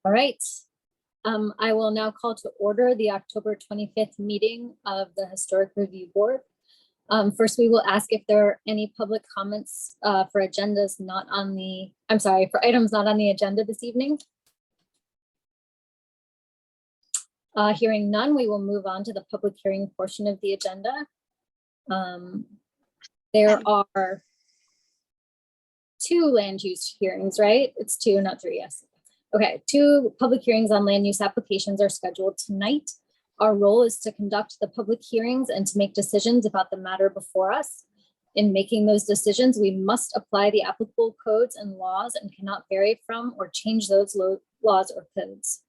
All right. I will now call to order the October 25th meeting of the Historic Review Board. First, we will ask if there are any public comments for agendas not on the, for items not on the agenda this evening. Hearing none, we will move on to the public hearing portion of the agenda. There are 2 land use hearings, right? It's 2, not 3, yes. Okay, 2 public hearings on land use applications are scheduled tonight. Our role is to conduct the public hearings and to make decisions about the matter before us. In making those decisions, we must apply the applicable codes and laws and cannot vary from or change those laws or codes.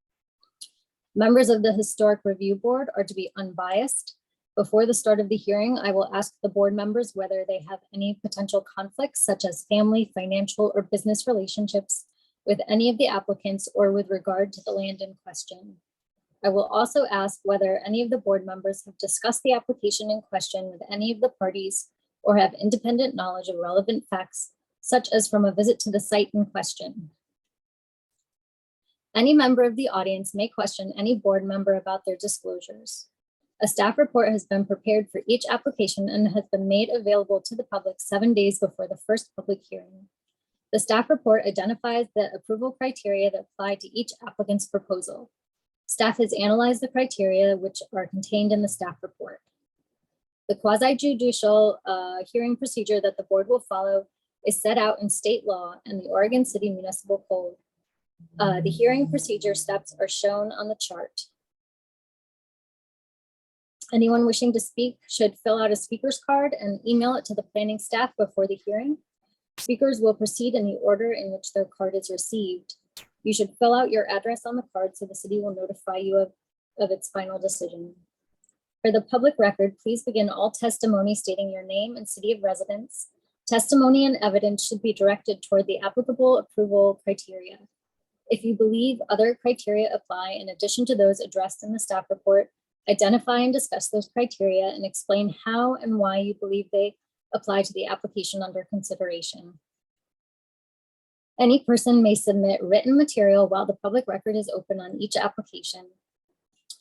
Members of the Historic Review Board are to be unbiased. Before the start of the hearing, I will ask the board members whether they have any potential conflicts, such as family, financial, or business relationships with any of the applicants or with regard to the land in question. I will also ask whether any of the board members have discussed the application in question with any of the parties or have independent knowledge of relevant facts, such as from a visit to the site in question. Any member of the audience may question any board member about their disclosures. A staff report has been prepared for each application and has been made available to the public 7 days before the first public hearing. The staff report identifies the approval criteria that apply to each applicant's proposal. Staff has analyzed the criteria which are contained in the staff report. The quasi-judicial hearing procedure that the board will follow is set out in state law and the Oregon City Municipal Code. The hearing procedure steps are shown on the chart. Anyone wishing to speak should fill out a speaker's card and email it to the planning staff before the hearing. Speakers will proceed in the order in which their card is received. You should fill out your address on the card so the city will notify you of its final decision. For the public record, please begin all testimony stating your name and city of residence. Testimony and evidence should be directed toward the applicable approval criteria. If you believe other criteria apply in addition to those addressed in the staff report, identify and discuss those criteria and explain how and why you believe they apply to the application under consideration. Any person may submit written material while the public record is open on each application.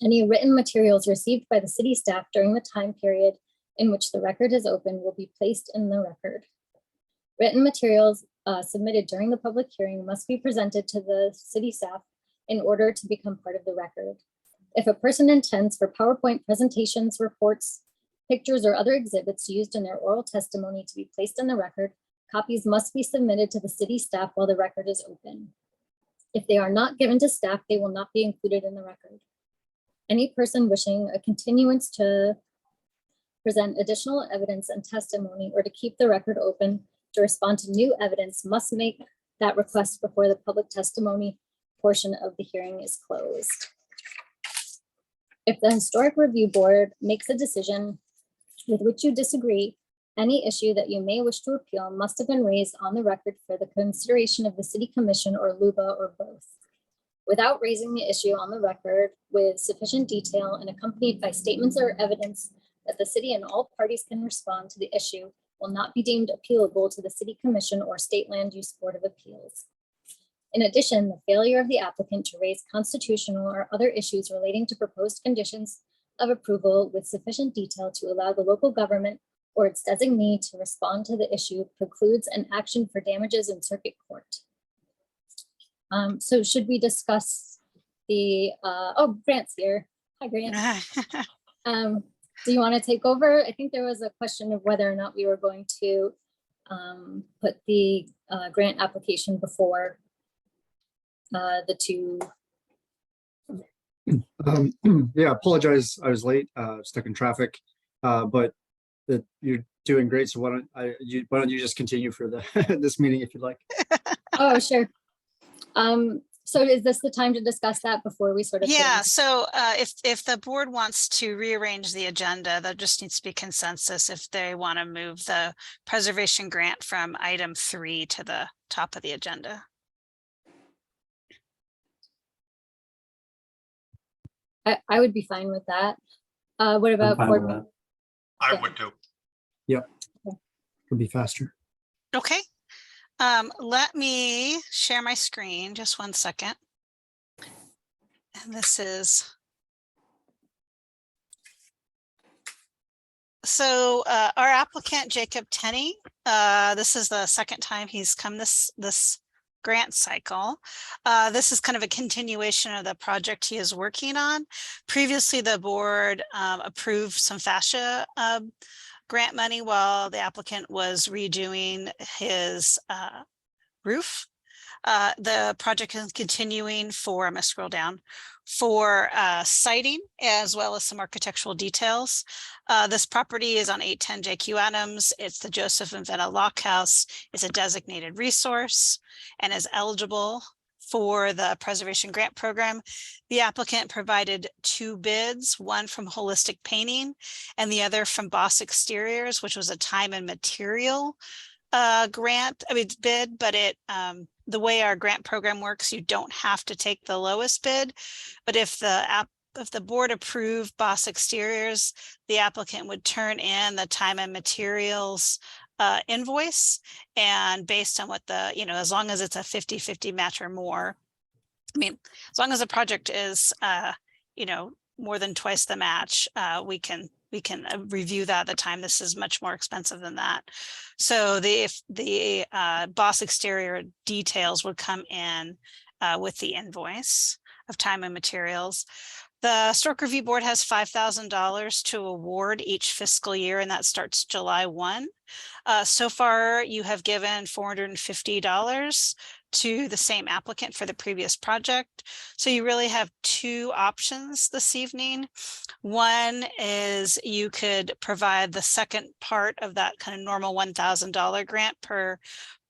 Any written materials received by the city staff during the time period in which the record is open will be placed in the record. Written materials submitted during the public hearing must be presented to the city staff in order to become part of the record. If a person intends for PowerPoint presentations, reports, pictures, or other exhibits used in their oral testimony to be placed in the record, copies must be submitted to the city staff while the record is open. If they are not given to staff, they will not be included in the record. Any person wishing a continuance to present additional evidence and testimony or to keep the record open to respond to new evidence must make that request before the public testimony portion of the hearing is closed. If the Historic Review Board makes a decision with which you disagree, any issue that you may wish to appeal must have been raised on the record for the consideration of the City Commission or LUBA or both. Without raising the issue on the record with sufficient detail and accompanied by statements or evidence that the city and all parties can respond to the issue will not be deemed appealable to the City Commission or State Land Use Board of Appeals. In addition, the failure of the applicant to raise constitutional or other issues relating to proposed conditions of approval with sufficient detail to allow the local government or its designee to respond to the issue precludes an action for damages in circuit court. So should we discuss the, oh, Grant's here. Hi, Grant. Do you want to take over? I think there was a question of whether or not we were going to put the grant application before the 2. Yeah, apologize. I was late, stuck in traffic, but you're doing great. So why don't you just continue for the this meeting if you'd like? Oh, sure. So is this the time to discuss that before we sort of? Yeah. So if the board wants to rearrange the agenda, there just needs to be consensus if they want to move the preservation grant from item 3 to the top of the agenda. I would be fine with that. What about board members? I would too. Yep. It'll be faster. Okay. Let me share my screen. Just one second. And this is. So our applicant, Jacob Tenney, this is the second time he's come this grant cycle. This is kind of a continuation of the project he is working on. Previously, the board approved some fascia grant money while the applicant was redoing his roof. The project is continuing for, I'm gonna scroll down, for siding as well as some architectural details. This property is on 810 JQ Adams. It's the Joseph and Vena Lock House. It's a designated resource and is eligible for the preservation grant program. The applicant provided 2 bids, one from Holistic Painting and the other from Boss Exteriors, which was a time and material bid, but it the way our grant program works, you don't have to take the lowest bid. But if the board approved Boss Exteriors, the applicant would turn in the time and materials invoice, and based on what the, as long as it's a 50-50 match or more, I mean, as long as the project is more than twice the match, we can review that at the time. This is much more expensive than that. So if the Boss Exterior details would come in with the invoice of time and materials. The Historic Review Board has $5,000 to award each fiscal year, and that starts July 1. So far, you have given $450 to the same applicant for the previous project. So you really have 2 options this evening. One is you could provide the second part of that kind of normal $1,000 grant per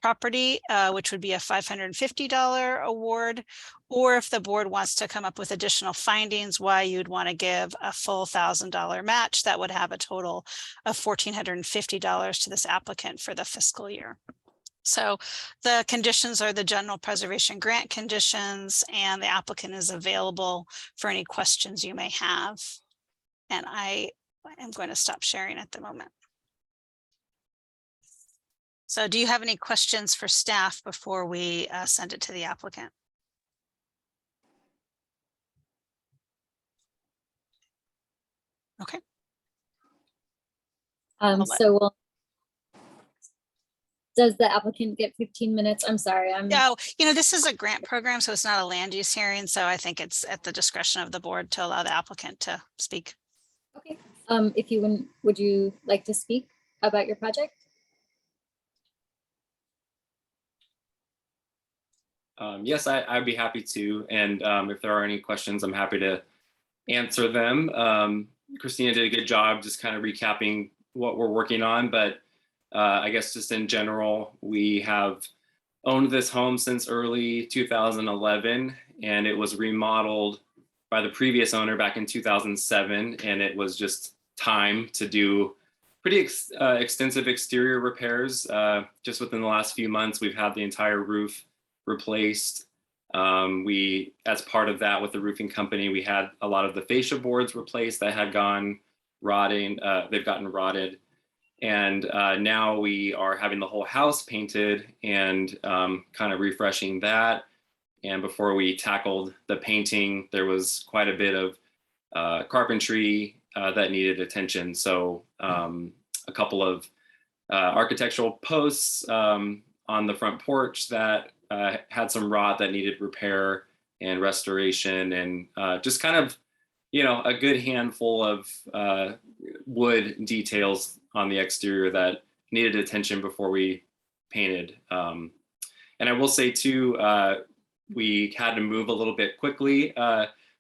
property, which would be a $550 award. Or if the board wants to come up with additional findings why you'd want to give a full $1,000 match, that would have a total of $1,450 to this applicant for the fiscal year. So the conditions are the general preservation grant conditions, and the applicant is available for any questions you may have. And I am going to stop sharing at the moment. So do you have any questions for staff before we send it to the applicant? Okay. So does the applicant get 15 minutes? I'm sorry. No, this is a grant program, so it's not a land use hearing. So I think it's at the discretion of the board to allow the applicant to speak. Okay. If you wouldn't, would you like to speak about your project? Yes, I'd be happy to. And if there are any questions, I'm happy to answer them. Christina did a good job just kind of recapping what we're working on, but I guess just in general, we have owned this home since early 2011, and it was remodeled by the previous owner back in 2007, and it was just time to do pretty extensive exterior repairs. Just within the last few months, we've had the entire roof replaced. We, as part of that with the roofing company, we had a lot of the fascia boards replaced that had gone rotting. They've gotten rotted. And now we are having the whole house painted and kind of refreshing that. And before we tackled the painting, there was quite a bit of carpentry that needed attention. So a couple of architectural posts on the front porch that had some rot that needed repair and restoration, and just kind of, a good handful of wood details on the exterior that needed attention before we painted. And I will say too, we had to move a little bit quickly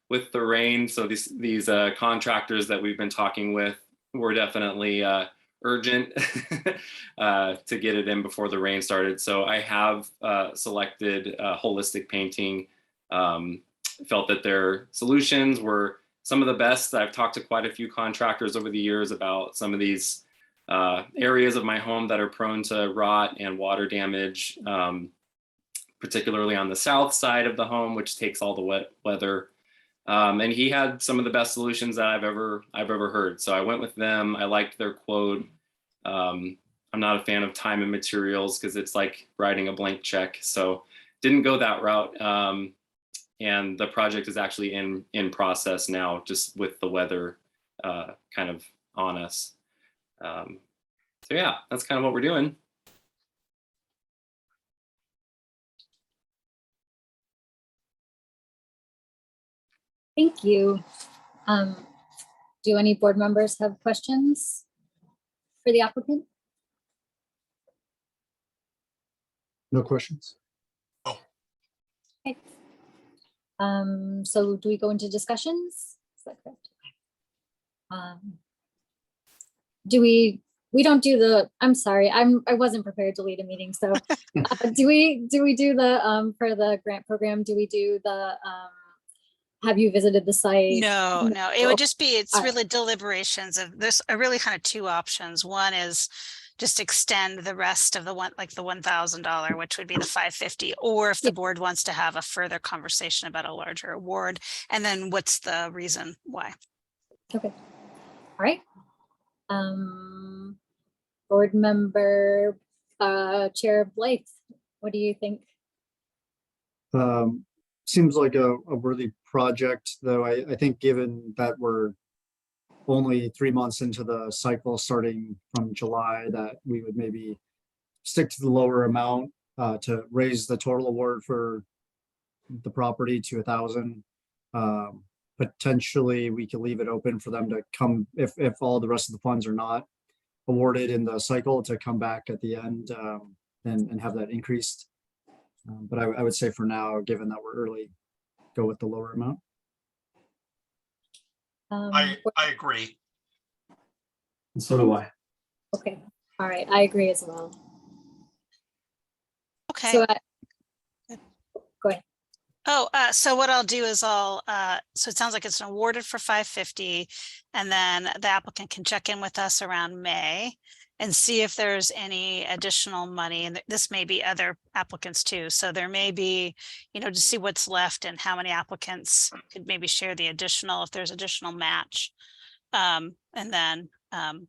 with the rain. So these contractors that we've been talking with were definitely urgent to get it in before the rain started. So I have selected Holistic Painting. Felt that their solutions were some of the best. I've talked to quite a few contractors over the years about some of these areas of my home that are prone to rot and water damage, particularly on the south side of the home, which takes all the wet weather. And he had some of the best solutions that I've ever heard. So I went with them. I liked their quote. I'm not a fan of time and materials because it's like writing a blank check. So didn't go that route. and the project is actually in process now, just with the weather kind of on us. So yeah, that's kind of what we're doing. Thank you. Do any board members have questions for the applicant? No questions. Okay. So do we go into discussions? Is that correct? We don't do the, I'm sorry, I wasn't prepared to lead a meeting. So do we do the, for the grant program, do we do the, have you visited the site? No, it would just be, it's All right. really deliberations of, there's a really kind of two options. One is just extend the rest of the one, like the $1,000, which would be the 550, or if the board wants to have a further conversation about a larger award, and then what's the reason why? Okay. All right. Board member, Chair Blythe, what do you think? Seems like a worthy project, though I think given that we're only 3 months into the cycle starting from July, that we would maybe stick to the lower amount to raise the total award for the property to 1,000. Potentially, we could leave it open for them to come, if all the rest of the funds are not awarded in the cycle, to come back at the end and have that increased. But I would say for now, given that we're early, go with the lower amount. I agree. And so do I. Okay, all right, I agree as well. Okay. So go ahead. Oh, so what I'll do is so it sounds like it's awarded for 550, and then the applicant can check in with us around May and see if there's any additional money. And this may be other applicants too. So there may be, to see what's left and how many applicants could maybe share the additional, if there's additional match. And then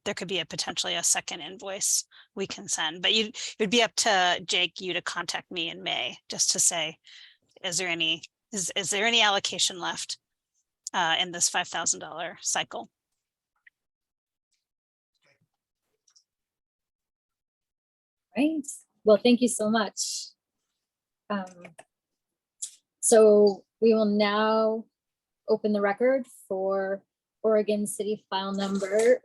there could be potentially a second invoice we can send, but it would be up to Jake, you to contact me in May, just to say, is there any allocation left in this $5,000 cycle? Right. Well, thank you so much. So we will now open the record for Oregon City file number.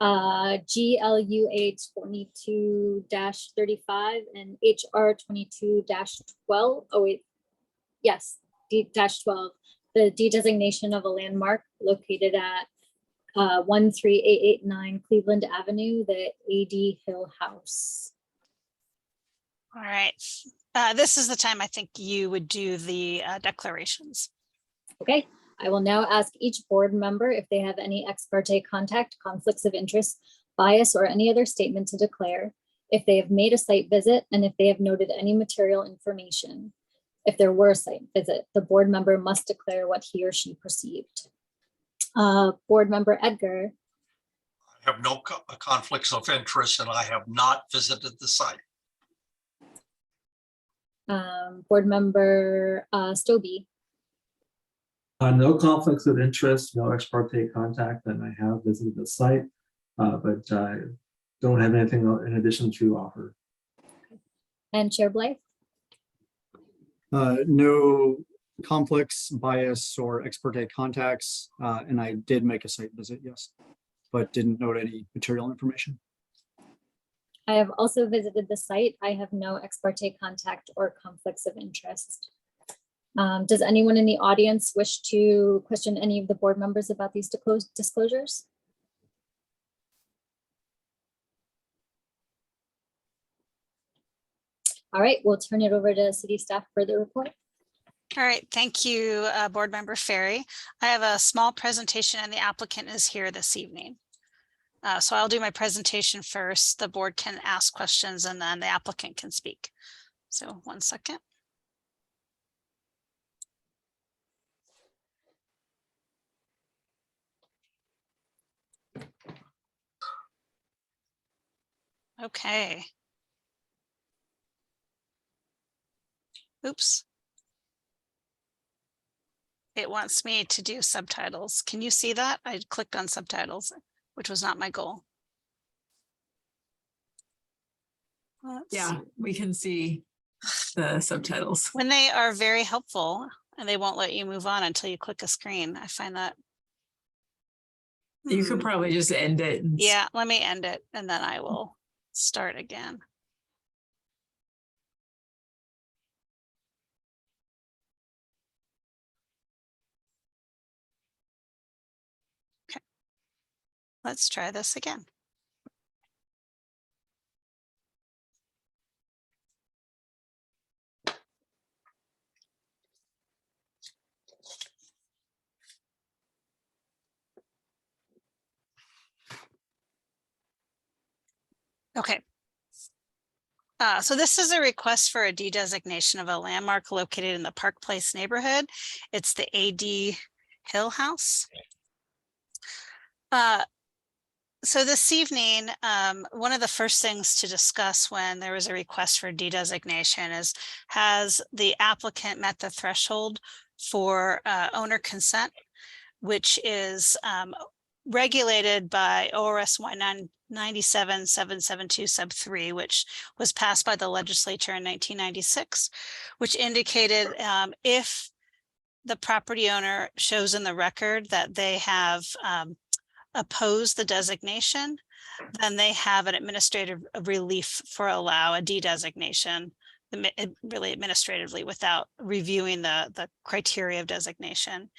GLUH 22-35 and HR 22-12. Oh wait, yes, D-12. The de-designation of a landmark located at 13889 Cleveland Avenue, the AD Hill House. All right. This is the time I think you would do the declarations. Okay, I will now ask each board member if they have any ex parte contact, conflicts of interest, bias, or any other statement to declare, if they have made a site visit, and if they have noted any material information. If there were a site visit, the board member must declare what he or she perceived. Board member Edgar. I have no conflicts of interest and I have not visited the site. Board member Stobie. No conflicts of interest, no ex parte contact, and I have visited the site, but I don't have anything in addition to offer. And Chair Blythe. No conflicts, bias, or ex parte contacts, and I did make a site visit, yes, but didn't note any material information. I have also visited the site. I have no ex parte contact or conflicts of interest. Does anyone in the audience wish to question any of the board members about these disclosures? All right, we'll turn it over to city staff for the report. All right, thank you, Board Member Ferry. I have a small presentation and the applicant is here this evening. So I'll do my presentation first. The board can ask questions and then the applicant can speak. So 1 second. Okay. Oops. It wants me to do subtitles. Can you see that? I clicked on subtitles, which was not my goal. Let's Yeah, see. we can see the subtitles. When they are very helpful and they won't let you move on until you click a screen. I find that. You could probably just end it. And Yeah, let me end it and then I will start again. Okay. Let's try this again. Okay. So this is a request for a de-designation of a landmark located in the Park Place neighborhood. It's the AD Hill House. So this evening, one of the first things to discuss when there was a request for de-designation is, has the applicant met the threshold for owner consent, which is regulated by ORS 197.772 sub 3, which was passed by the legislature in 1996, which indicated if the property owner shows in the record that they have opposed the designation, then they have an administrative relief for allow a de-designation, really administratively, without reviewing the criteria of designation.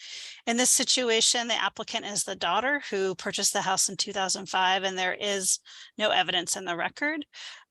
In this situation, the applicant is the daughter who purchased the house in 2005, and there is no evidence in the record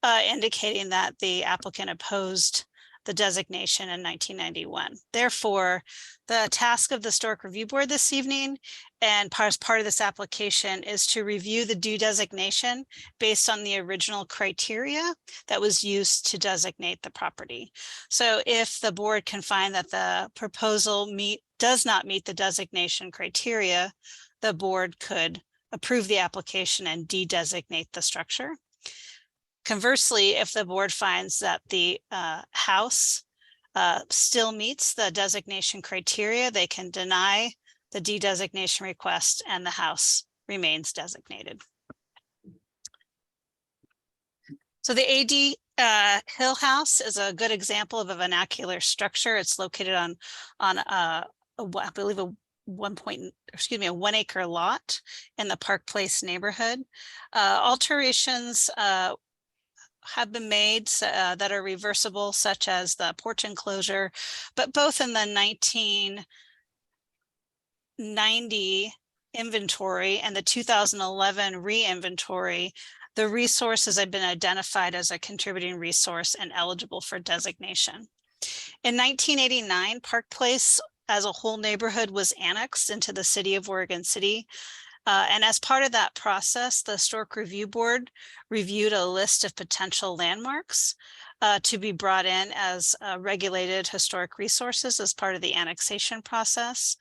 indicating that the applicant opposed the designation in 1991. Therefore, the task of the Historic Review Board this evening and as part of this application is to review the de-designation based on the original criteria that was used to designate the property. So if the board can find that the proposal does not meet the designation criteria, the board could approve the application and de-designate the structure. Conversely, if the board finds that the house still meets the designation criteria, they can deny the de-designation request and the house remains designated. So the AD Hill House is a good example of a vernacular structure. It's located on I believe a 1 acre lot in the Park Place neighborhood. Alterations have been made that are reversible, such as the porch enclosure, but both in the 1990 inventory and the 2011 re-inventory, the resources have been identified as a contributing resource and eligible for designation. In 1989, Park Place as a whole neighborhood was annexed into the city of Oregon City. And as part of that process, the Historic Review Board reviewed a list of potential landmarks to be brought in as regulated historic resources as part of the annexation process.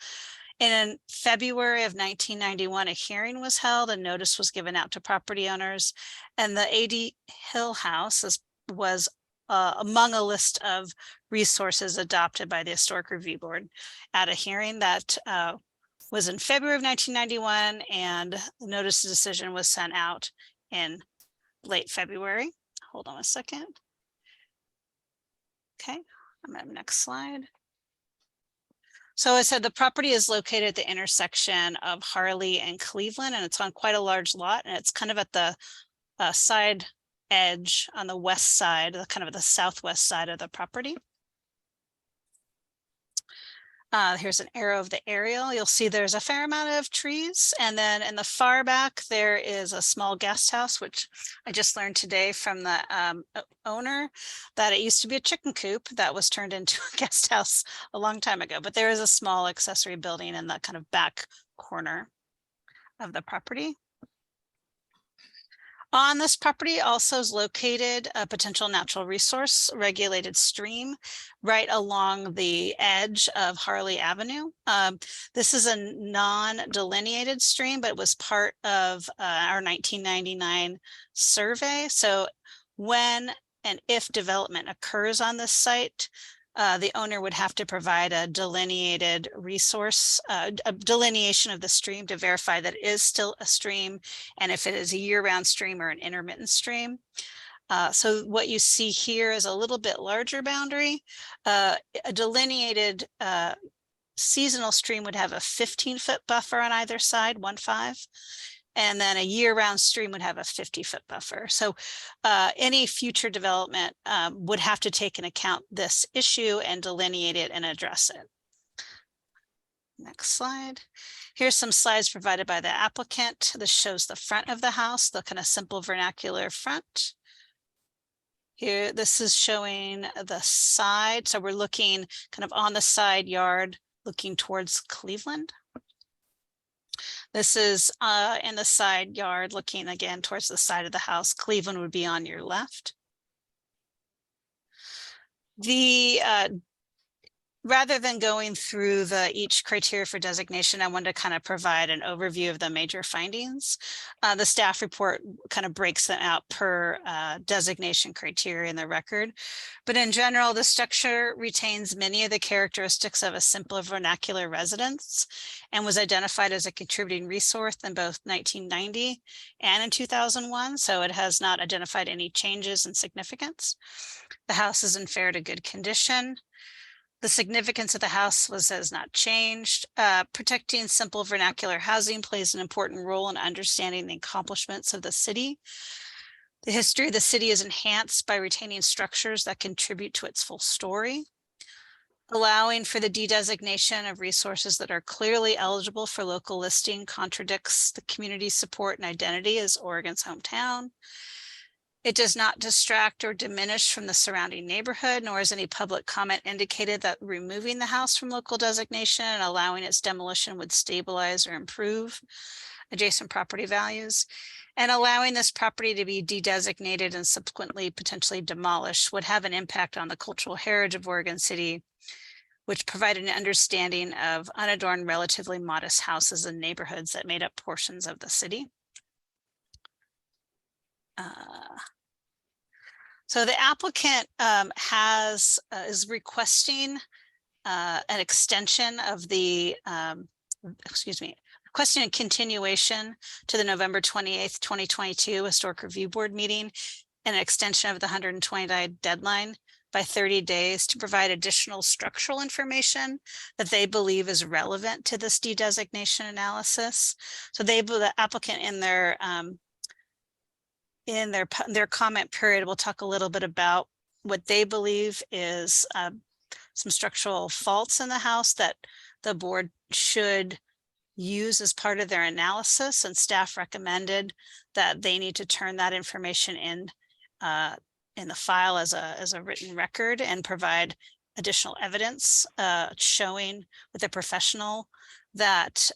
And in February of 1991, a hearing was held and notice was given out to property owners. And the AD Hill House was among a list of resources adopted by the Historic Review Board at a hearing that was in February of 1991, and the notice of decision was sent out in late February. Hold on a second. Okay, I'm at the next slide. So I said the property is located at the intersection of Harley and Cleveland, and it's on quite a large lot, and it's kind of at the side edge on the west side, kind of the southwest side of the property. Here's an arrow of the aerial. You'll see there's a fair amount of trees. And then in the far back, there is a small guest house, which I just learned today from the owner that it used to be a chicken coop that was turned into a guest house a long time ago. But there is a small accessory building in the kind of back corner of the property. On this property also is located a potential natural resource regulated stream right along the edge of Harley Avenue. This is a non-delineated stream, but it was part of our 1999 survey. So when and if development occurs on this site, the owner would have to provide a delineated resource, a delineation of the stream to verify that it is still a stream, and if it is a year-round stream or an intermittent stream. So what you see here is a little bit larger boundary. A delineated seasonal stream would have a 15-foot buffer on either side, 1.5. And then a year-round stream would have a 50-foot buffer. So any future development would have to take into account this issue and delineate it and address it. Next slide. Here's some slides provided by the applicant. This shows the front of the house, the kind of simple vernacular front. Here, this is showing the side. So we're looking kind of on the side yard, looking towards Cleveland. This is in the side yard, looking again towards the side of the house. Cleveland would be on your left. The rather than going through each criteria for designation, I wanted to kind of provide an overview of the major findings. The staff report kind of breaks them out per designation criteria in the record. But in general, the structure retains many of the characteristics of a simpler vernacular residence and was identified as a contributing resource in both 1990 and in 2001. So it has not identified any changes in significance. The house is in fair to good condition. The significance of the house has not changed. Protecting simple vernacular housing plays an important role in understanding the accomplishments of the city. The history of the city is enhanced by retaining structures that contribute to its full story. Allowing for the de-designation of resources that are clearly eligible for local listing contradicts the community support and identity as Oregon's hometown. It does not distract or diminish from the surrounding neighborhood, nor has any public comment indicated that removing the house from local designation and allowing its demolition would stabilize or improve adjacent property values. And allowing this property to be de-designated and subsequently potentially demolished would have an impact on the cultural heritage of Oregon City, which provided an understanding of unadorned, relatively modest houses and neighborhoods that made up portions of the city. So the applicant is requesting an extension of the, requesting a continuation to the November 28th, 2022 Historic Review Board meeting and an extension of the 120-day deadline by 30 days to provide additional structural information that they believe is relevant to this de-designation analysis. So the applicant in their comment period will talk a little bit about what they believe is some structural faults in the house that the board should use as part of their analysis, and staff recommended that they need to turn that information in the file as a written record and provide additional evidence showing with a professional that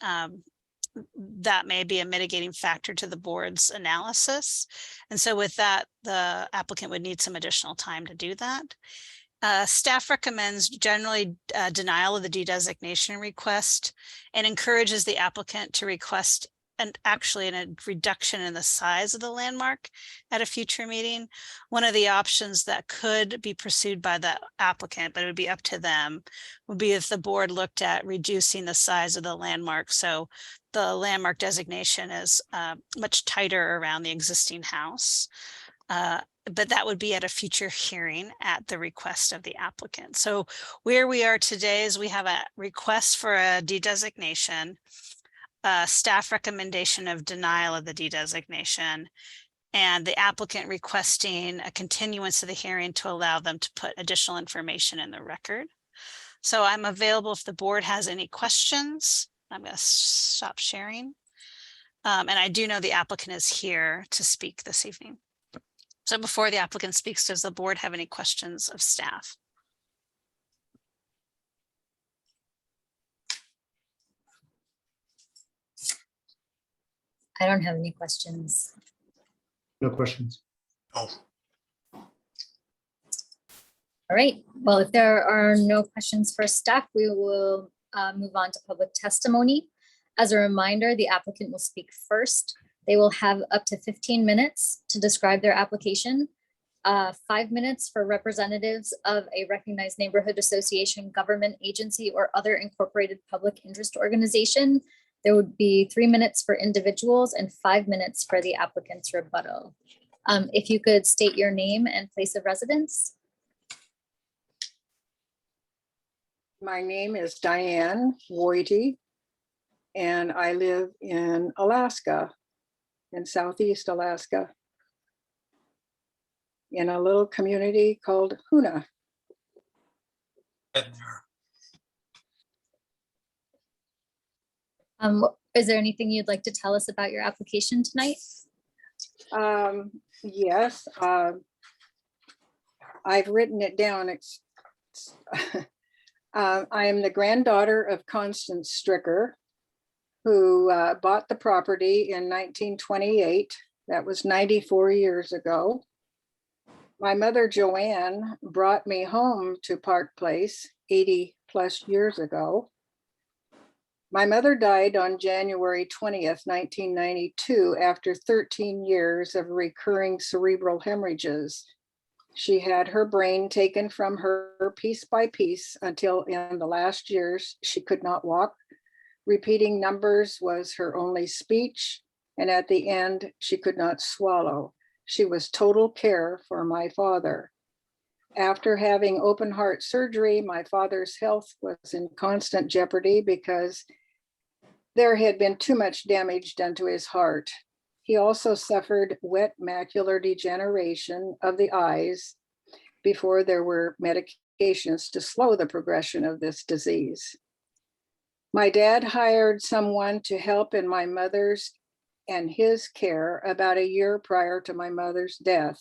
that may be a mitigating factor to the board's analysis. And so with that, the applicant would need some additional time to do that. Staff recommends generally denial of the de-designation request and encourages the applicant to request a reduction in the size of the landmark at a future meeting. One of the options that could be pursued by the applicant, but it would be up to them, would be if the board looked at reducing the size of the landmark. So the landmark designation is much tighter around the existing house. But that would be at a future hearing at the request of the applicant. So where we are today is we have a request for a de-designation, staff recommendation of denial of the de-designation, and the applicant requesting a continuance of the hearing to allow them to put additional information in the record. So I'm available if the board has any questions. I'm going to stop sharing. And I do know the applicant is here to speak this evening. So before the applicant speaks, does the board have any questions of staff? I don't have any questions. No questions. Oh, All right, well, if there are no questions for staff, we will move on to public testimony. As a reminder, the applicant will speak first. They will have up to 15 minutes to describe their application. 5 minutes for representatives of a recognized neighborhood association, government agency, or other incorporated public interest organization. There would be 3 minutes for individuals and 5 minutes for the applicant's rebuttal. If you could state your name and place of residence. My name is Diane Woity, and I live in Alaska, in Southeast Alaska, in a little community called Hoonah. And Is there anything you'd like to tell us about your application tonight? Yes, I've written it down. I am the granddaughter of Constance Stricker, who bought the property in 1928. That was 94 years ago. My mother, Joanne, brought me home to Park Place 80 plus years ago. My mother died on January 20th, 1992, after 13 years of recurring cerebral hemorrhages. She had her brain taken from her piece by piece until in the last years she could not walk. Repeating numbers was her only speech, and at the end, she could not swallow. She was total care for my father. After having open heart surgery, my father's health was in constant jeopardy because there had been too much damage done to his heart. He also suffered wet macular degeneration of the eyes before there were medications to slow the progression of this disease. My dad hired someone to help in my mother's and his care about a year prior to my mother's death.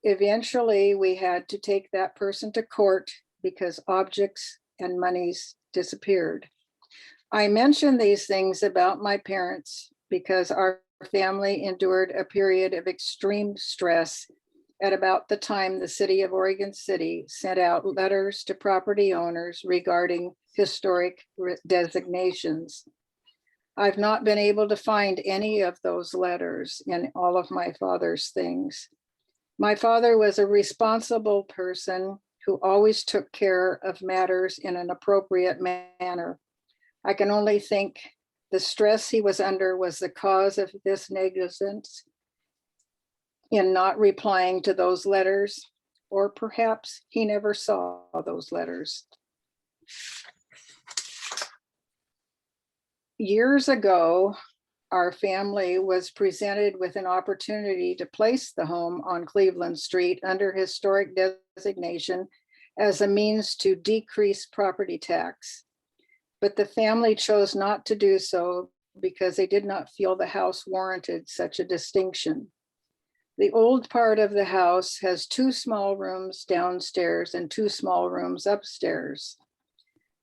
Eventually, we had to take that person to court because objects and monies disappeared. I mention these things about my parents because our family endured a period of extreme stress at about the time the city of Oregon City sent out letters to property owners regarding historic designations. I've not been able to find any of those letters in all of my father's things. My father was a responsible person who always took care of matters in an appropriate manner. I can only think the stress he was under was the cause of this negligence in not replying to those letters, or perhaps he never saw those letters. Years ago, our family was presented with an opportunity to place the home on Cleveland Street under historic designation as a means to decrease property tax. But the family chose not to do so because they did not feel the house warranted such a distinction. The old part of the house has 2 small rooms downstairs and 2 small rooms upstairs.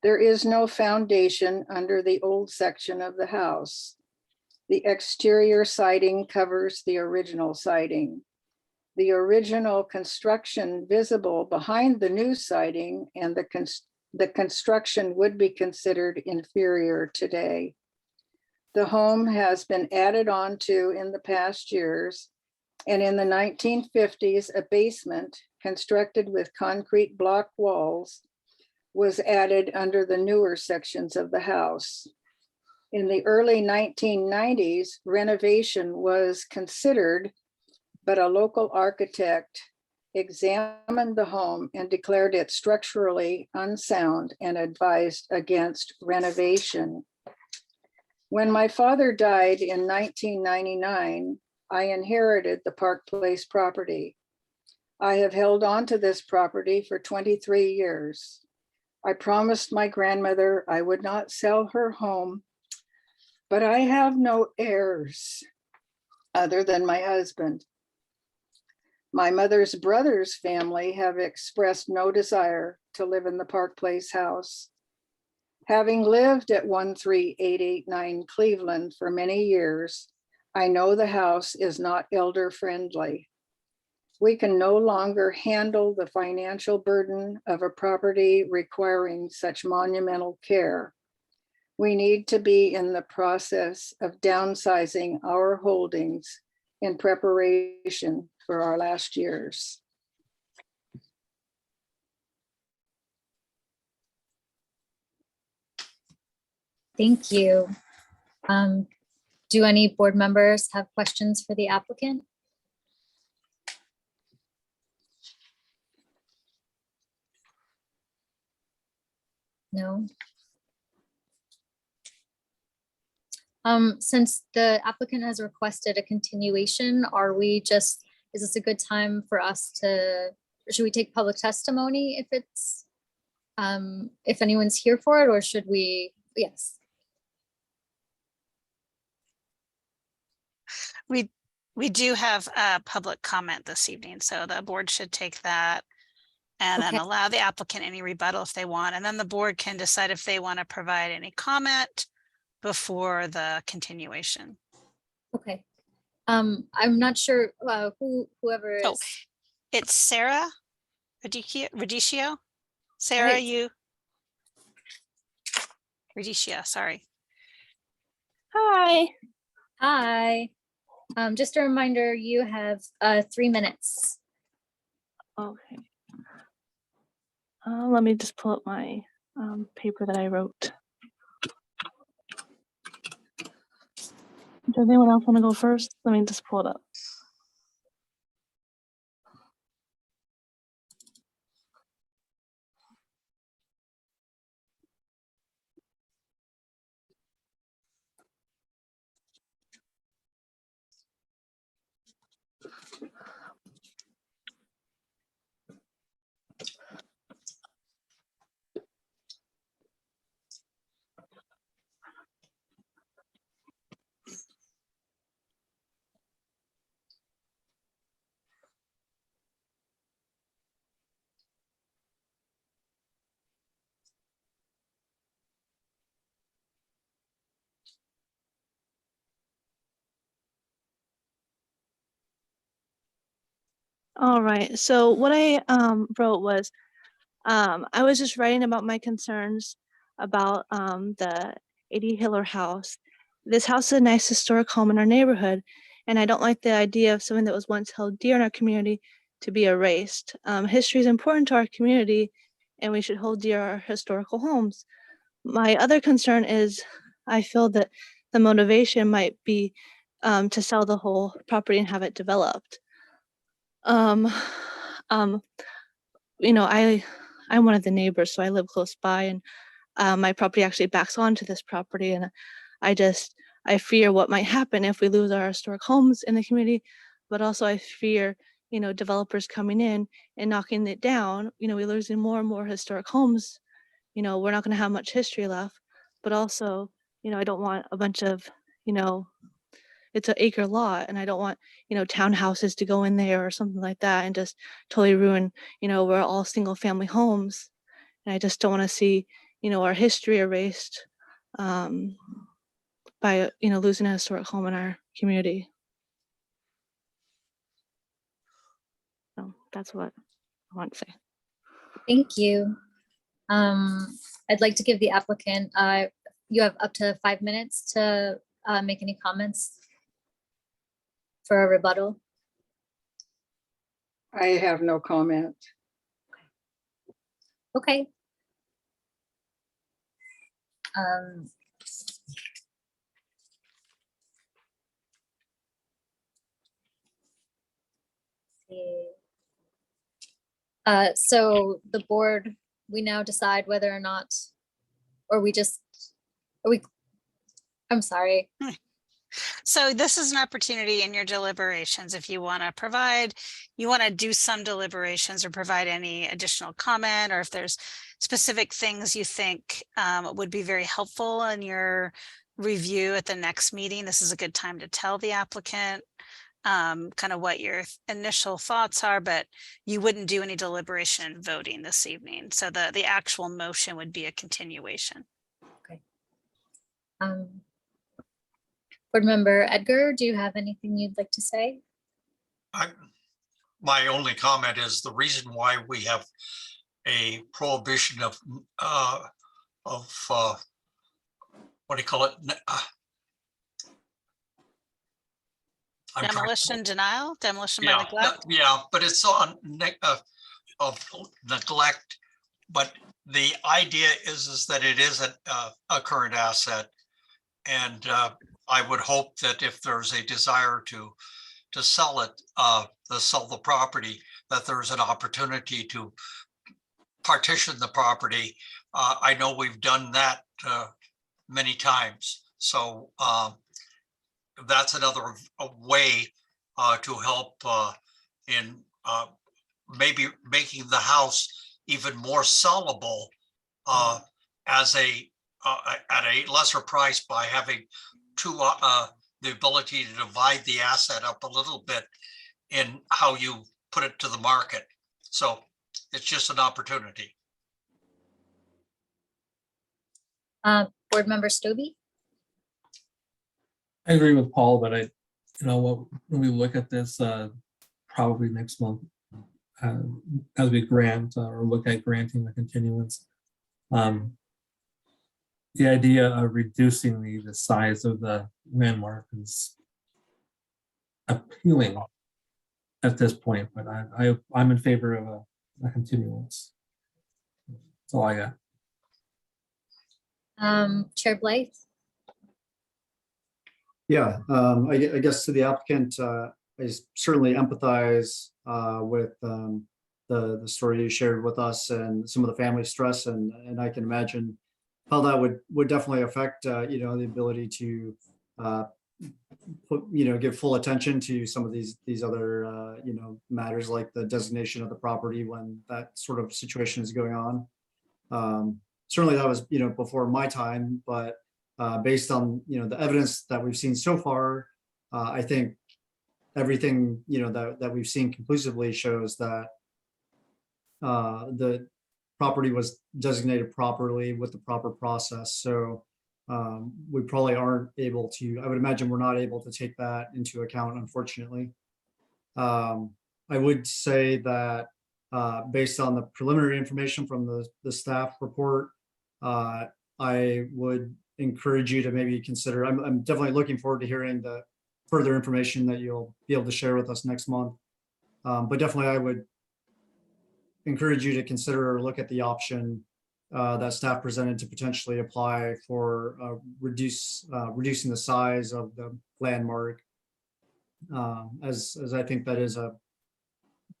There is no foundation under the old section of the house. The exterior siding covers the original siding. The original construction visible behind the new siding and the construction would be considered inferior today. The home has been added on to in the past years, and in the 1950s, a basement constructed with concrete block walls was added under the newer sections of the house. In the early 1990s, renovation was considered, but a local architect examined the home and declared it structurally unsound and advised against renovation. When my father died in 1999, I inherited the Park Place property. I have held on to this property for 23 years. I promised my grandmother I would not sell her home, but I have no heirs other than my husband. My mother's brother's family have expressed no desire to live in the Park Place house. Having lived at 13889 Cleveland for many years, I know the house is not elder friendly. We can no longer handle the financial burden of a property requiring such monumental care. We need to be in the process of downsizing our holdings in preparation for our last years. Thank you. Do any board members have questions for the applicant? No. Since the applicant has requested a continuation, is this a good time for us to, should we take public testimony if it's, if anyone's here for it, or should we, yes. We do have a public comment this evening, so the board should take that and then Okay. allow the applicant any rebuttal if they want, and then the board can decide if they want to provide any comment before the continuation. Okay. I'm not sure, whoever Oh. is, It's Sarah Radicchio. Sarah, Right. Radicchio, sorry. Hi. hi. Just a reminder, you have 3 minutes. Okay. Let me just pull up my paper that I wrote. Does anyone else want to go first? Let me just pull it up. All right, so what I wrote was, I was just writing about my concerns about the 80 Hiller house. This house is a nice historic home in our neighborhood, and I don't like the idea of something that was once held dear in our community to be erased. History is important to our community, and we should hold dear our historical homes. My other concern is I feel that the motivation might be to sell the whole property and have it developed. Um, um, you know, I'm one of the neighbors, so I live close by, and my property actually backs onto this property, and I fear what might happen if we lose our historic homes in the community, but also I fear, developers coming in and knocking it down. We're losing more and more historic homes. We're not going to have much history left, but also, I don't want a bunch of, it's an acre lot, and I don't want, townhouses to go in there or something like that and just totally ruin, we're all single family homes. And I just don't want to see, our history erased by, losing a historic home in our community. So that's what I want to say. Thank you. I'd like to give the applicant, you have up to 5 minutes to make any comments for a rebuttal. I have no comment. Okay. So the board, we now decide whether or not, or I'm sorry. So this is an opportunity in your deliberations, if you want to do some deliberations or provide any additional comment, or if there's specific things you think would be very helpful in your review at the next meeting, this is a good time to tell the applicant kind of what your initial thoughts are, but you wouldn't do any deliberation and voting this evening. So the actual motion would be a continuation. Okay. Board Member Edgar, do you have anything you'd like to say? My only comment is the reason why we have a prohibition of what do you call it? Demolition denial, demolition by neglect. Yeah, but it's on of neglect But the idea is that it is a current asset. And I would hope that if there's a desire to sell it, to sell the property, that there's an opportunity to partition the property. I know we've done that many times. So that's another way to help in maybe making the house even more sellable as at a lesser price by having the ability to divide the asset up a little bit in how you put it to the market. So it's just an opportunity. Board Member Stobie? I agree with Paul, but when we look at this, probably next month, as we grant or look at granting the continuance, the idea of reducing the size of the landmark is appealing at this point, but I'm in favor of a continuance. That's all I got. Chair Blythe? Yeah, I guess to the applicant, I certainly empathize with the story you shared with us and some of the family stress, and I can imagine how that would definitely affect the ability to give full attention to some of these other matters like the designation of the property when that sort of situation is going on. Certainly that was before my time, but based on the evidence that we've seen so far, I think everything that we've seen conclusively shows that the property was designated properly with the proper process. So we probably aren't able to, I would imagine we're not able to take that into account, unfortunately. I would say that based on the preliminary information from the staff report, I would encourage you to maybe consider, I'm definitely looking forward to hearing the further information that you'll be able to share with us next month. But definitely I would encourage you to consider or look at the option that staff presented to potentially apply for reducing the size of the landmark, as I think that is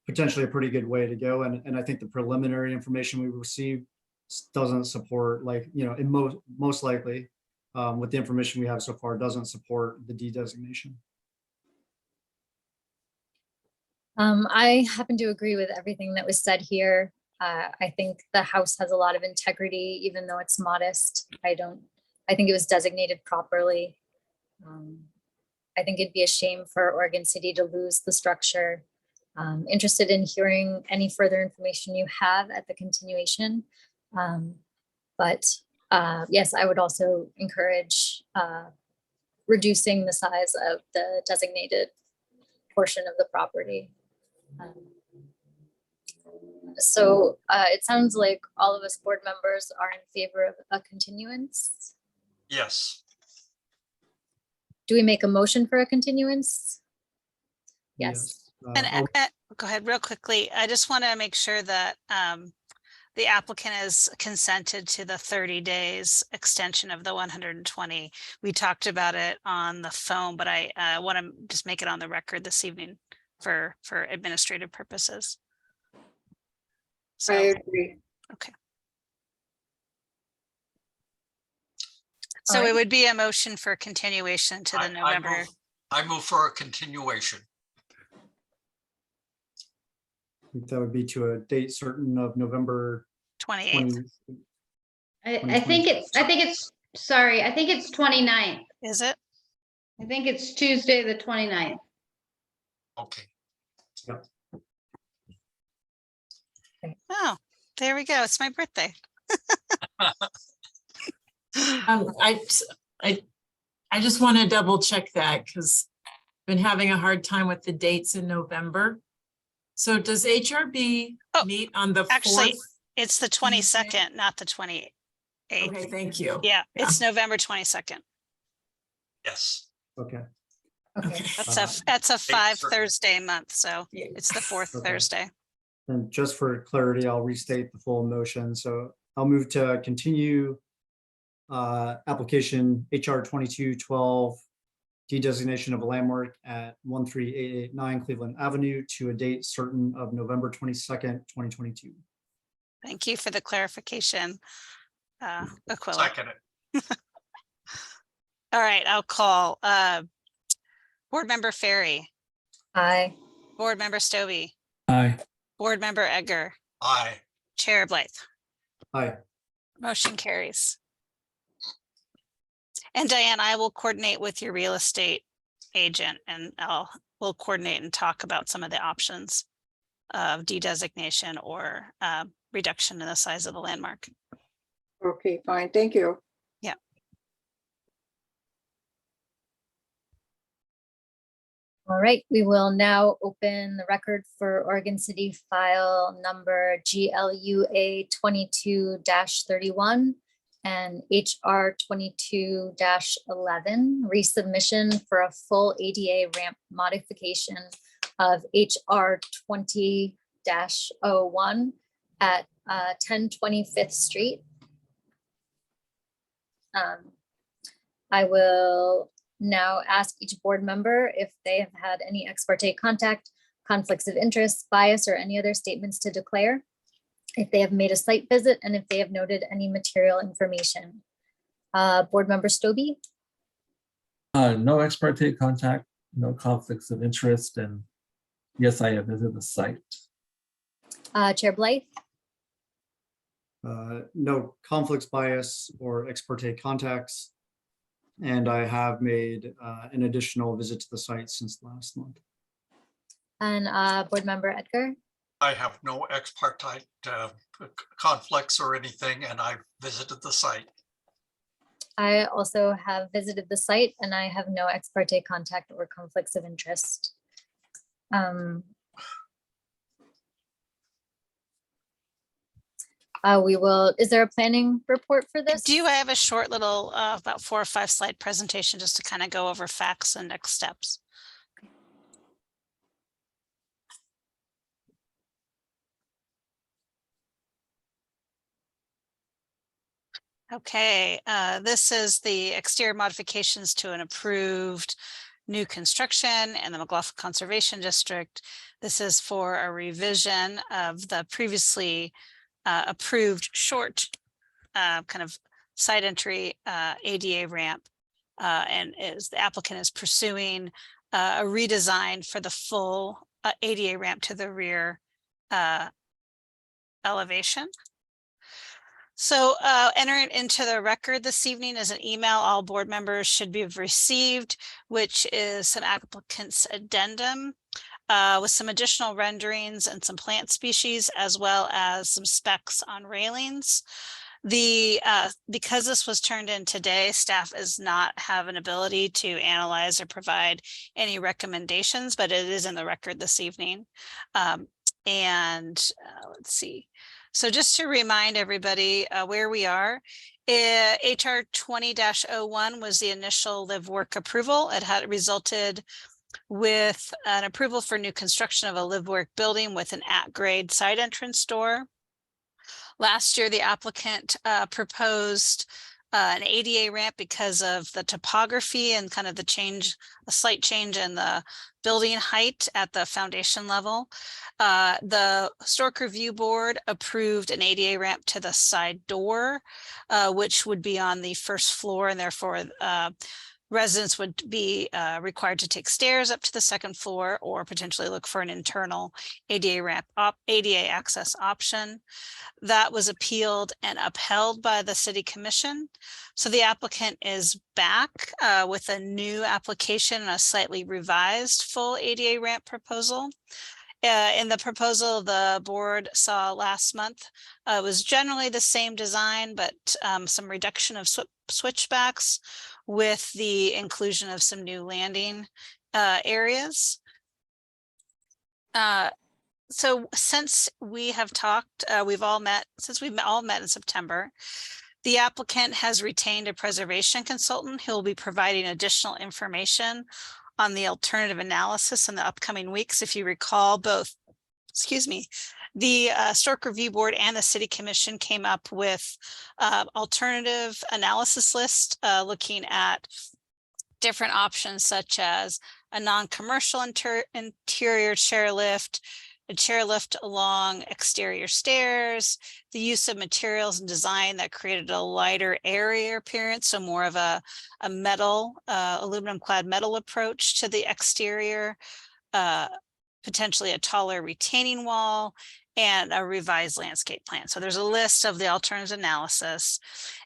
potentially a pretty good way to go. And I think the preliminary information we received doesn't support, most likely with the information we have so far, doesn't support the de-designation. I happen to agree with everything that was said here. I think the house has a lot of integrity, even though it's modest. I think it was designated properly. I think it'd be a shame for Oregon City to lose the structure. Interested in hearing any further information you have at the continuation. But yes, I would also encourage reducing the size of the designated portion of the property. So it sounds like all of us board members are in favor of a continuance. Yes. Do we make a motion for a continuance? Yes. And go ahead real quickly. I just want to make sure that the applicant has consented to the 30 days extension of the 120. We talked about it on the phone, but I want to just make it on the record this evening for administrative purposes. So, I agree. okay. So it would be a motion for continuation to the November. I move for a continuation. I think that would be to a date certain of November 28th. I think it's 29th. Is it? I think it's Tuesday, the 29th. Okay. Oh, there we go. It's my birthday. I just want to double check that because I've been having a hard time with the dates in November. So does HRB meet on the 4th? Actually, it's the 22nd, not the 28th. Okay, thank you. Yeah, it's November 22nd. Yes. Okay. Okay. That's a 5 certain. Thursday month, so it's the 4th Okay. Thursday. And just for clarity, I'll restate the full motion. So I'll move to continue application HR 2212, de-designation of a landmark at 13889 Cleveland Avenue to a date certain of November 22nd, 2022. Thank you for the clarification. Aquila. Second it. All right, I'll call Board Member Ferry, Aye. Board Member Stobie, Aye. Board Member Edgar, Aye. Chair Blythe. Aye. Motion carries. And Diane, I will coordinate with your real estate agent and we'll coordinate and talk about some of the options of de-designation or reduction in the size of the landmark. Okay, fine. Thank you. Yeah. All right, we will now open the record for Oregon City file number GLUA 22-31 and HR 22-11, resubmission for a full ADA ramp modification of HR 20-01 at 10 25th Street. I will now ask each board member if they have had any ex parte contact, conflicts of interest, bias, or any other statements to declare, if they have made a site visit, and if they have noted any material information. Board Member Stobie? No ex parte contact, no conflicts of interest, and yes, I have visited the site. Chair Blythe? No conflicts, bias, or ex parte contacts. And I have made an additional visit to the site since last month. And Board Member Edgar? I have no ex parte conflicts or anything, and I've visited the site. I also have visited the site and I have no ex parte contact or conflicts of interest. Is there a planning report for this? Do I have a short little about 4 or 5 slide presentation just to kind of go over facts and next steps? Okay, this is the exterior modifications to an approved new construction in the McLaughlin Conservation District. This is for a revision of the previously approved short kind of side entry ADA ramp, and the applicant is pursuing a redesign for the full ADA ramp to the rear elevation. So entering into the record this evening is an email all board members should be received, which is some applicant's addendum with some additional renderings and some plant species, as well as some specs on railings. Because this was turned in today, staff does not have an ability to analyze or provide any recommendations, but it is in the record this evening. Let's see. So just to remind everybody where we are, HR 20-01 was the initial live work approval. It had resulted with an approval for new construction of a live work building with an at-grade side entrance door. Last year, the applicant proposed an ADA ramp because of the topography and kind of the a slight change in the building height at the foundation level. The Historic Review Board approved an ADA ramp to the side door, which would be on the first floor, and therefore residents would be required to take stairs up to the second floor or potentially look for an internal ADA ramp ADA access option. That was appealed and upheld by the City Commission. So the applicant is back with a new application and a slightly revised full ADA ramp proposal. In the proposal the board saw last month, was generally the same design, but some reduction of switchbacks with the inclusion of some new landing areas. So since we have talked, we've all met in September, the applicant has retained a preservation consultant who will be providing additional information on the alternative analysis in the upcoming weeks. If you recall, both The Historic Review Board and the City Commission came up with alternative analysis list looking at different options such as a non-commercial interior chairlift, a chairlift along exterior stairs, the use of materials and design that created a lighter, airier appearance, so more of a metal, aluminum clad metal approach to the exterior, potentially a taller retaining wall, and a revised landscape plan. So there's a list of the alternative analysis,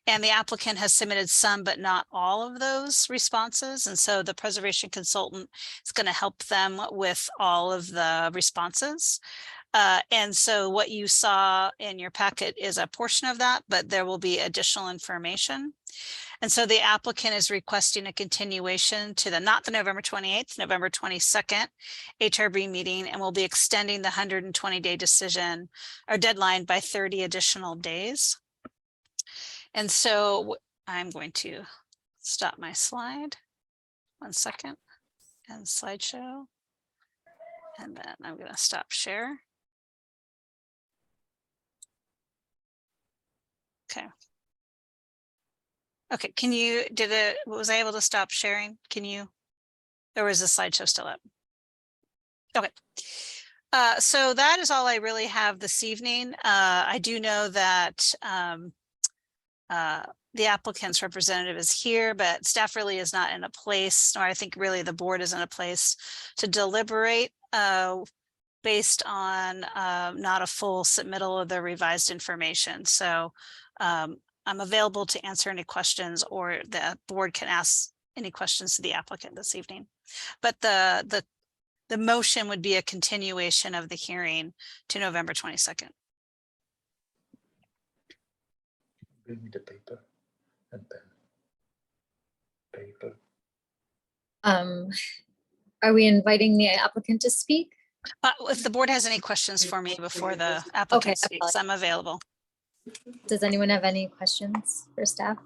and the applicant has submitted some but not all of those responses. And so the preservation consultant is going to help them with all of the responses. And so what you saw in your packet is a portion of that, but there will be additional information. And so the applicant is requesting a continuation to not the November 28th, November 22nd HRB meeting, and will be extending the 120-day decision or deadline by 30 additional days. And so I'm going to stop my slide. 1 second, and slideshow. And then I'm going to stop share. Okay. Okay, can you, was I able to stop sharing? Can you, or is the slideshow still up? Okay. So that is all I really have this evening. I do know that the applicant's representative is here, but staff really is not in a place, nor I think really the board is in a place to deliberate based on not a full submittal of the revised information. So I'm available to answer any questions, or the board can ask any questions to the applicant this evening. But the motion would be a continuation of the hearing to November 22nd. Bring me the paper and pen. Paper. Are we inviting the applicant to speak? If the board has any questions for me before the applicant speaks, I'm available. Does anyone have any questions for staff?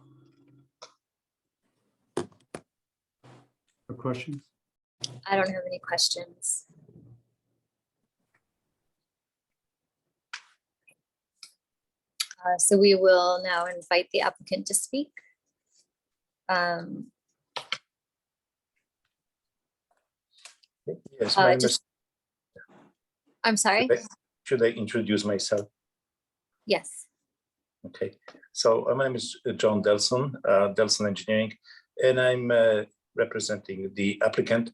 No questions? I don't have any questions. So we will now invite the applicant to speak. Yes, my name is. I'm sorry. Should I introduce myself? Yes. Okay, so my name is John Delson, Delson Engineering, and I'm representing the applicant.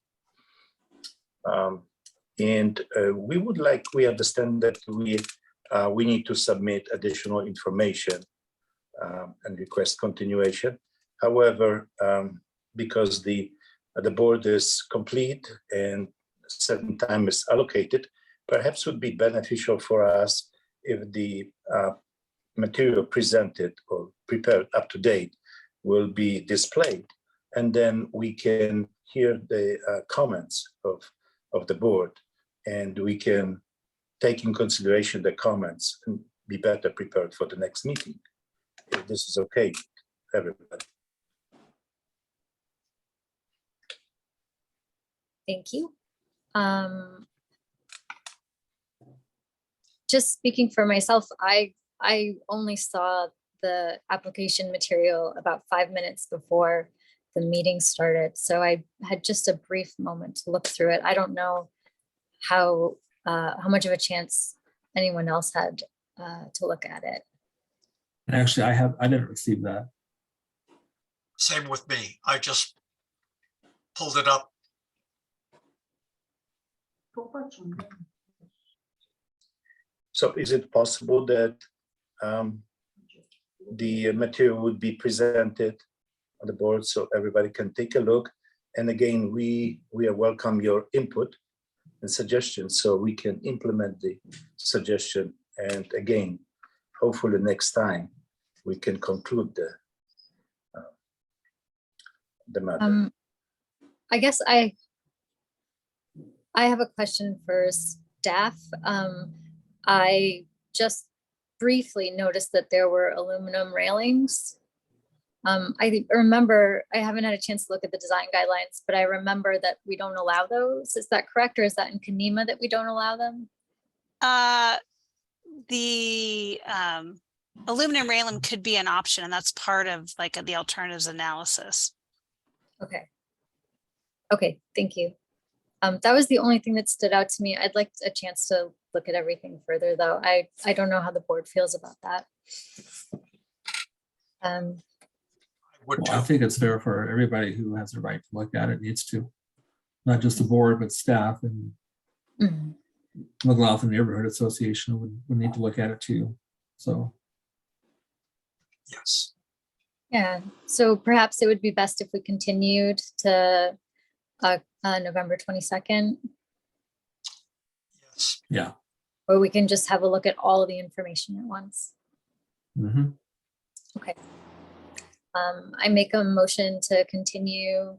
And we understand that we need to submit additional information and request continuation. However, because the board is complete and certain time is allocated, perhaps would be beneficial for us if the material presented or prepared up to date will be displayed, and then we can hear the comments of the board, and we can take in consideration the comments and be better prepared for the next meeting. If this is okay with everybody. Thank you. Just speaking for myself, I only saw the application material about 5 minutes before the meeting started. So I had just a brief moment to look through it. I don't know how much of a chance anyone else had to look at it. And actually, I didn't receive that. Same with me. I just pulled it up. So is it possible that the material would be presented on the board so everybody can take a look? And again, we welcome your input and suggestions so we can implement the suggestion. And again, hopefully next time we can conclude the matter. I guess I have a question for staff. I just briefly noticed that there were aluminum railings. I remember, I haven't had a chance to look at the design guidelines, but I remember that we don't allow those. Is that correct? Or is that in Kenema that we don't allow them? the aluminum railing could be an option, and that's part of like the alternatives analysis. Okay. Okay, thank you. That was the only thing that stood out to me. I'd like a chance to look at everything further, though. I don't know how the board feels about that. Would Well, I too. think it's fair for everybody who has the right to look at it needs to, not just the board, but staff and Mhm. McLaughlin Neighborhood Association would need to look at it too. So, Yes. Yeah, so perhaps it would be best if we continued to November 22nd, Yes. yeah. or we can just have a look at all of the information at once. Mhm. Okay. I make a motion to continue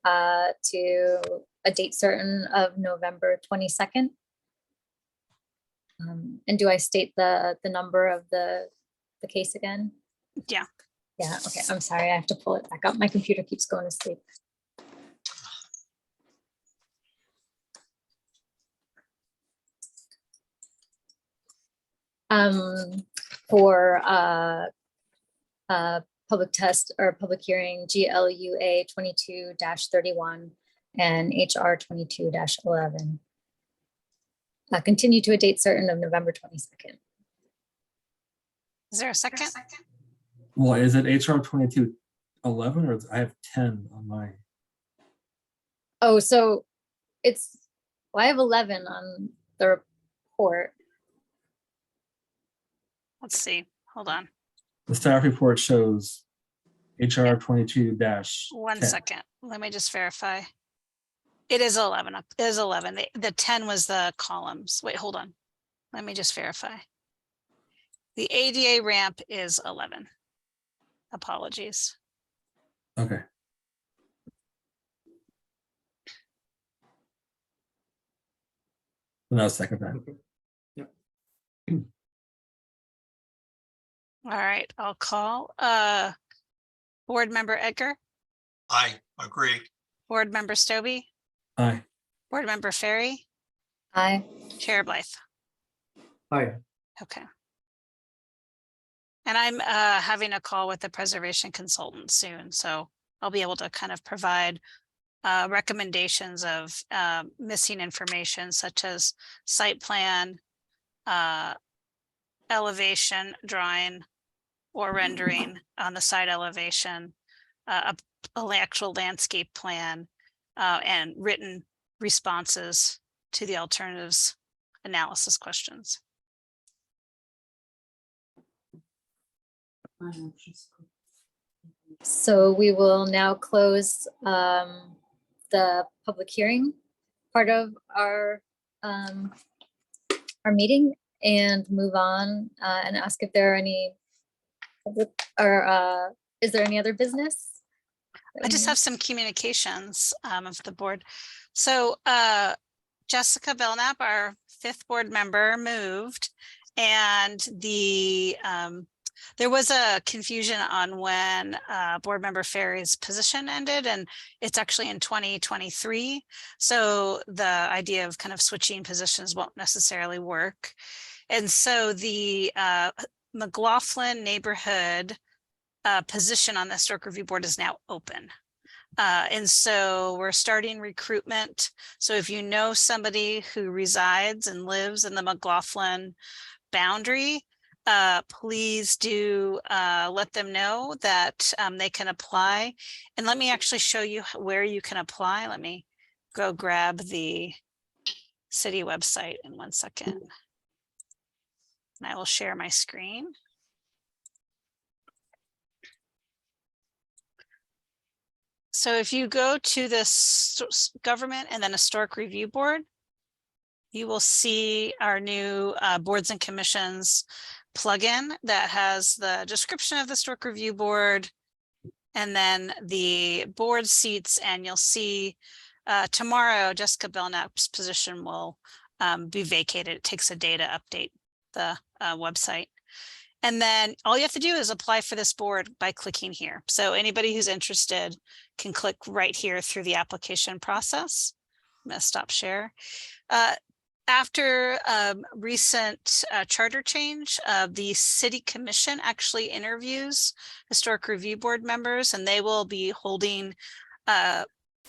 to a date certain of November 22nd. And do I state the number of the case again? Yeah. Yeah, okay, I'm sorry, I have to pull it back up. My computer keeps going to sleep. For public test or public hearing GLUA 22-31 and HR 22-11. Continue to a date certain of November 22nd. Is there a second? Well, is it HR 2211 or I have 10 on my, Oh, so it's, well, I have 11 on the report. Let's see. Hold on. the staff report shows HR 22-10. 1 second. Let me just verify. It is 11. It is 11. The 10 was the columns. Wait, hold on. Let me just verify. The ADA ramp is 11. Apologies. Okay. No, second time. All right, I'll call. Board Member Edgar, I agree. Board Member Stobie, Aye. Board Member Ferry, Aye. Chair Blythe. Hi. Okay. And I'm having a call with the preservation consultant soon, so I'll be able to kind of provide recommendations of missing information such as site plan, elevation drawing or rendering on the site elevation, an actual landscape plan, and written responses to the alternatives analysis questions. So we will now close the public hearing part of our meeting and move on and ask if there are any public or is there any other business? I just have some communications of the board. So Jessica Belknap, our 5th board member, moved, and there was a confusion on when board member Ferry's position ended, and it's actually in 2023. So the idea of kind of switching positions won't necessarily work. And so the McLaughlin neighborhood position on the Historic Review Board is now open. And so we're starting recruitment. So if you know somebody who resides and lives in the McLaughlin boundary, please do let them know that they can apply. And let me actually show you where you can apply. Let me go grab the city website in 1 second. And I will share my screen. So if you go to this government and then Historic Review Board, you will see our new boards and commissions plugin that has the description of the Historic Review Board and then the board seats, and you'll see tomorrow Jessica Belknap's position will be vacated. It takes a day to update the website. And then all you have to do is apply for this board by clicking here. So anybody who's interested can click right here through the application process. I'm going to stop share. After recent charter change, the city commission actually interviews historic review board members, and they will be holding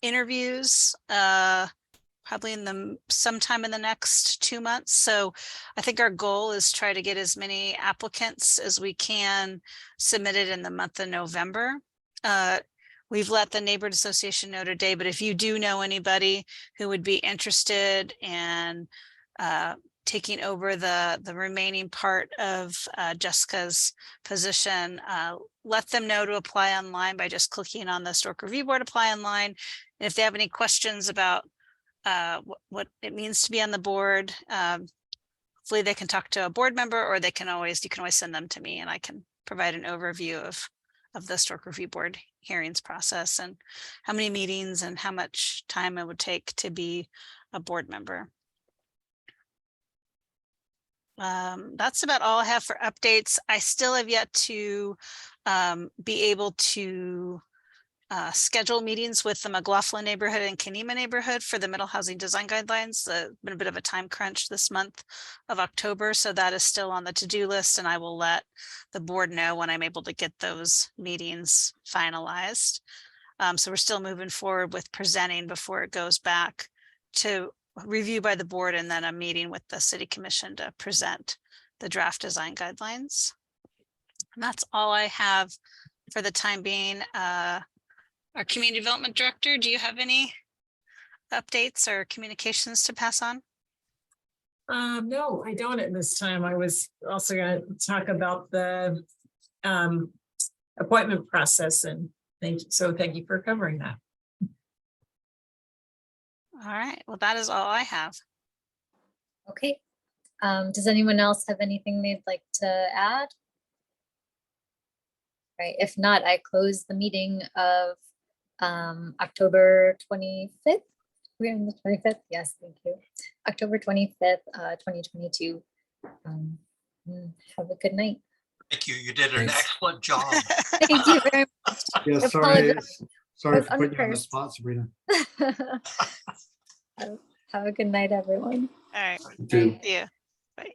interviews probably sometime in the next 2 months. So I think our goal is try to get as many applicants as we can submitted in the month of November. We've let the neighborhood association know today, but if you do know anybody who would be interested in taking over the remaining part of Jessica's position, let them know to apply online by just clicking on the historic review board apply online. And if they have any questions about what it means to be on the board, hopefully they can talk to a board member, or you can always send them to me, and I can provide an overview of the historic review board hearings process and how many meetings and how much time it would take to be a board member. That's about all I have for updates. I still have yet to be able to schedule meetings with the McLaughlin neighborhood and Kenema neighborhood for the middle housing design guidelines. Been a bit of a time crunch this month of October, so that is still on the to-do list, and I will let the board know when I'm able to get those meetings finalized. So we're still moving forward with presenting before it goes back to review by the board, and then a meeting with the city commission to present the draft design guidelines. And that's all I have for the time being. Our community development director, do you have any updates or communications to pass on? No, I don't at this time. I was also going to talk about the appointment process, and thank you for covering that. All right, well, that is all I have. Okay. Does anyone else have anything they'd like to add? Right, if not, I close the meeting of October 25th. We're on the 25th. Yes, thank you. October 25th, 2022. Have a good night. Thank you. You did an Thanks. excellent job. Thank you very Yeah, I sorry, apologize. sorry was for putting you on the uncursed. spot, Sabrina. much. Have a good night, everyone. All right, Do. see you. Bye.